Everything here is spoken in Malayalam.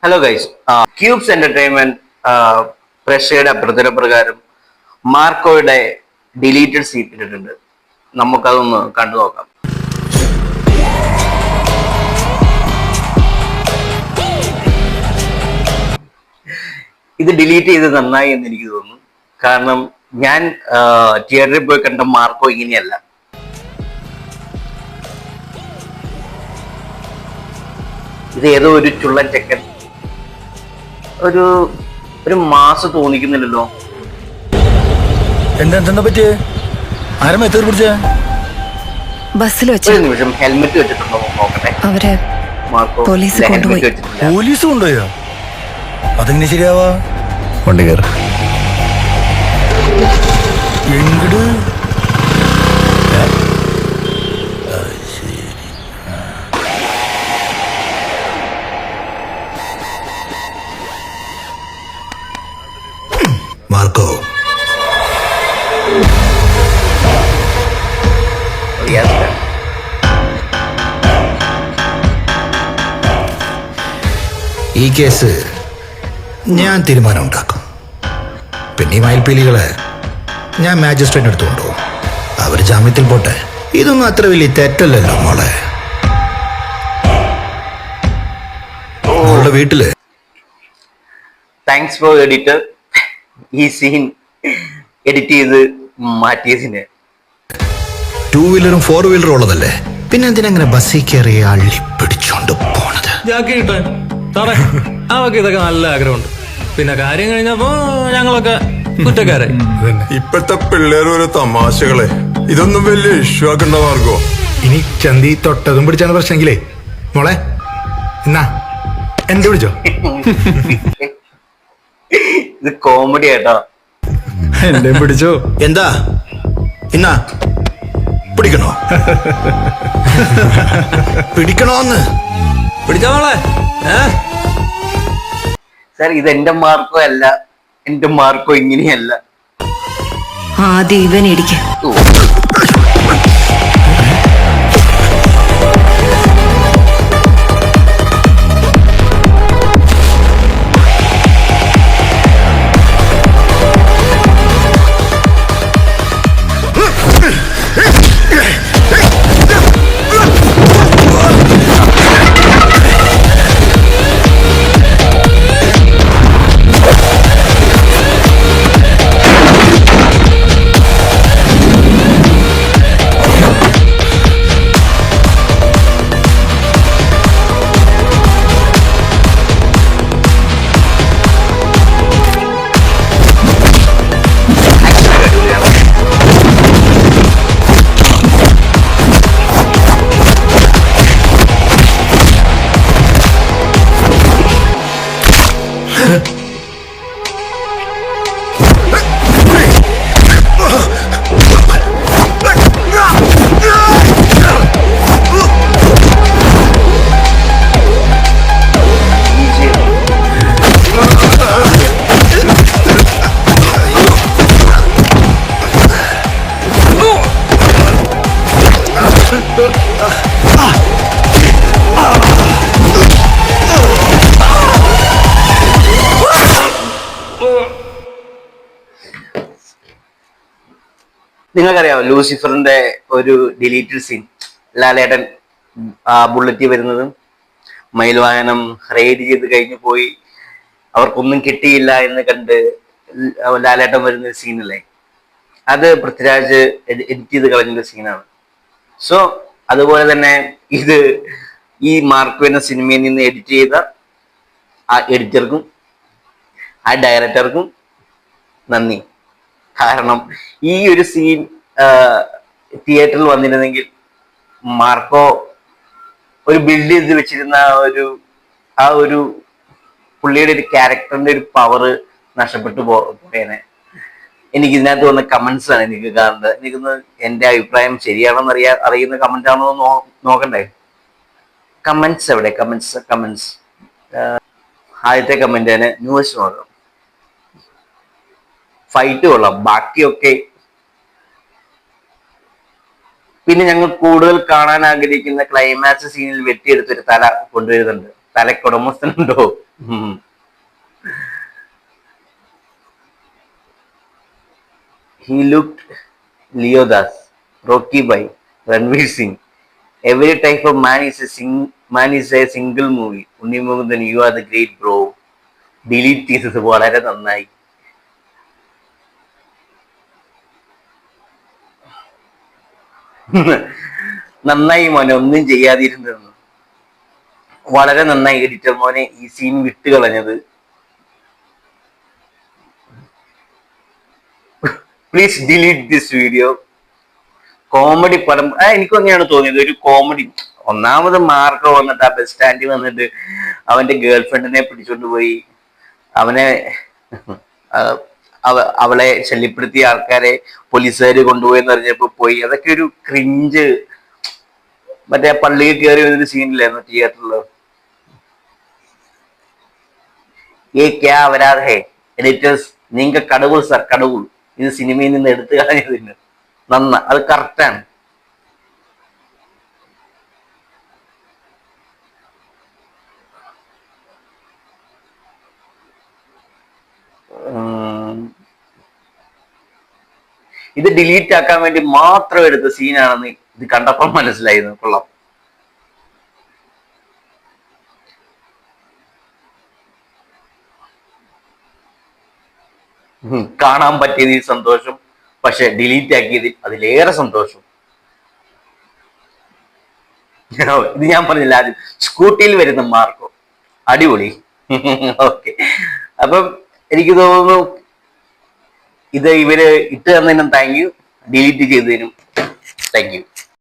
ഹലോ ഗൈസ്, ക്യൂബ്സ് എന്റർടൈൻമെന്റ് പ്രേക്ഷകരുടെ അഭ്യർത്ഥന പ്രകാരം മാർക്കോയുടെ ഡിലീറ്റഡ് സീൻ ഇട്ടിട്ടുണ്ട്. നമുക്കതൊന്ന് കണ്ടു നോക്കാം. ഇത് ഡിലീറ്റ് ചെയ്ത് നന്നായി എന്ന് എനിക്ക് തോന്നുന്നു. കാരണം ഞാൻ തിയേറ്ററിൽ പോയി കണ്ട മാർക്കോ ഇങ്ങനെയല്ല. ഇത് ഏതോ ഒരു ചുള്ളൻ ചെക്കൻ, ഒരു മാസം തോന്നിക്കുന്നില്ലല്ലോ. എന്താ പറ്റിയേ? ആരും എത്ര പിടിച്ച ബസ്സിൽ വെച്ച് ഒരു നിമിഷം ഹെൽമെറ്റ് വെച്ചിട്ടുണ്ടോ നോക്കട്ടെ. അവരെ മാർക്കോ പോലീസ് കൊണ്ടുപോയി. പോലീസ് കൊണ്ടുപോയോ? അതെങ്ങനെ ശരിയാവാ? വണ്ടി കയറ എങ്ങട് മാർക്കോ ഈ കേസ് ഞാൻ തീരുമാനം ഉണ്ടാക്കും. പിന്നെ ഈ മയിൽപ്പീലികളെ ഞാൻ മാജിസ്ട്രേറ്റ് എടുത്തുകൊണ്ടു. അവർ ജാമ്യത്തിൽ പോട്ടെ. ഇതൊന്നും അത്ര വലിയ തെറ്റല്ലല്ലോ മോളെ. മോളുടെ വീട്ടില് താങ്ക്സ് ഫോർ എഡിറ്റർ ഈ സീൻ എഡിറ്റ് ചെയ്ത് മാറ്റിയതിന്. 2 വീലറും 4 വീലറും ഉള്ളതല്ലേ, പിന്നെ എന്തിനങ്ങനെ ബസ്സിൽ കയറി അള്ളി പിടിച്ചോണ്ട് പോണത്? അവക്ക് ഇതൊക്കെ നല്ല ആഗ്രഹമുണ്ട്. പിന്നെ കാര്യം കഴിഞ്ഞപ്പോ ഞങ്ങളൊക്കെ കുറ്റക്കാരായി. ഇപ്പോഴത്തെ പിള്ളേർ ഒരു തമാശകളെ ഇതൊന്നും വലിയ ഇഷ്യൂ ആക്കണ്ട മാർഗോ. ഇനി ചന്തി തൊട്ടതും പിടിച്ചാണ് പ്രശ്നമെങ്കിലേ മോളെ എന്നാ എന്റെ പിടിച്ചോ. ഇത് കോമഡി ആയിട്ടോ. എന്റെ പിടിച്ചോ. എന്താ ഇന്നാ പിടിക്കണോ? പിടിക്കണോന്ന് പിടിച്ചോളെ. സാർ, ഇത് എന്റെ മാർക്കോ അല്ല. എന്റെ മാർക്കോ ഇങ്ങനെയല്ല. ആദ്യം ഇവൻ ഇടിക്ക. നിങ്ങൾക്കറിയാമോ ലൂസിഫറിന്റെ ഒരു ഡിലീറ്റഡ് സീൻ? ലാലേട്ടൻ ബുള്ളറ്റ് വരുന്നതും മയിൽവാഹനം റെയ്ഡ് ചെയ്ത് കഴിഞ്ഞു പോയി, അവർക്കൊന്നും കിട്ടിയില്ല എന്ന് കണ്ട് ലാലേട്ടൻ വരുന്ന സീനല്ലേ, അത് പൃഥ്വിരാജ് എഡിറ്റ് ചെയ്ത് കളഞ്ഞൊരു സീനാണ്. സോ അതുപോലെ തന്നെ ഇത് ഈ മാർക്കോ എന്ന സിനിമയിൽ നിന്ന് എഡിറ്റ് ചെയ്ത ആ എഡിറ്റർക്കും ആ ഡയറക്ടർക്കും നന്ദി. കാരണം ഈ ഒരു സീൻ തിയേറ്ററിൽ വന്നിരുന്നെങ്കിൽ മാർക്കോ ഒരു ബിൽഡ് ചെയ്ത് വെച്ചിരുന്ന ആ ഒരു പുള്ളിയുടെ ഒരു ക്യാരക്ടറിന്റെ ഒരു പവർ നഷ്ടപ്പെട്ടു പോയേനെ. എനിക്ക് ഇതിനകത്ത് വന്ന കമന്റ്സ് ആണ് എനിക്ക് കാണേണ്ടത്. എനിക്കൊന്ന് എന്റെ അഭിപ്രായം ശരിയാണോന്ന് അറിയുന്ന കമന്റ് ആണോ നോക്കണ്ടേ? കമന്റ്സ് എവിടെ? കമന്റ്സ് ആദ്യത്തെ കമന്റ് തന്നെ ന്യൂസ് നോക്കാം. ഫൈറ്റ് കൊള്ളാം, ബാക്കിയൊക്കെ. പിന്നെ ഞങ്ങൾ കൂടുതൽ കാണാൻ ആഗ്രഹിക്കുന്ന ക്ലൈമാക്സ് സീനിൽ വെട്ടിയെടുത്തൊരു തല കൊണ്ടുവരുന്നുണ്ട്. തലക്കുടമസ്ഥനുണ്ടോ Hmm. He looked Leodas, Rocky Bai, Ranveer Singh. Every type of man is a single movie. Unni Mukundan, you are the great bro. Delete ചെയ്തത് വളരെ നന്നായി. നന്നായി മോനെ, ഒന്നും ചെയ്യാതിരുന്നു. വളരെ നന്നായി എഡിറ്റർ മോനെ ഈ സീൻ വിട്ട് കളഞ്ഞത്. Please delete this video. Comedy പടം എനിക്കും അങ്ങനെയാണ് തോന്നിയത്. ഒരു കോമഡി. ഒന്നാമത് മാർക്കോ വന്നിട്ട് ആ ബസ് സ്റ്റാൻഡിൽ വന്നിട്ട് അവന്റെ ഗേൾ ഫ്രണ്ടിനെ പിടിച്ചോണ്ട് പോയി അവനെ അവളെ ശല്യപ്പെടുത്തിയ ആൾക്കാരെ പോലീസുകാര് കൊണ്ടുപോയെന്ന് പറഞ്ഞപ്പോ പോയി. അതൊക്കെ ഒരു ക്രിഞ്ച്. മറ്റേ പള്ളിയിൽ കയറി വന്നൊരു സീനില്ലായിരുന്നു തിയേറ്ററില്. ഏ ക്യാ അവരാധ ഹേ എഡിറ്റേഴ്സ്, നീങ്ക കടവുൾ സർ കടവുൾ. ഇത് സിനിമയിൽ നിന്ന് എടുത്തു കളഞ്ഞതിന് അത് കറക്റ്റാണ്. ഇത് ഡിലീറ്റ് ആക്കാൻ വേണ്ടി മാത്രം എടുത്ത സീനാണെന്ന് ഇത് കണ്ടപ്പോൾ മനസ്സിലായിരുന്നു. കൊള്ളാം. കാണാൻ പറ്റിയതിൽ സന്തോഷം, പക്ഷെ ഡിലീറ്റ് ആക്കിയതിൽ അതിലേറെ സന്തോഷം. ഇത് ഞാൻ പറഞ്ഞില്ല, ആദ്യം സ്കൂട്ടിയിൽ വരുന്ന മാർക്കോ അടിപൊളി. ഓക്കെ, അപ്പം എനിക്ക് തോന്നുന്നു ഇത് ഇവര് ഇട്ട് തന്നതിനും താങ്ക് യു, ഡിലീറ്റ് ചെയ്തതിനും താങ്ക് യു.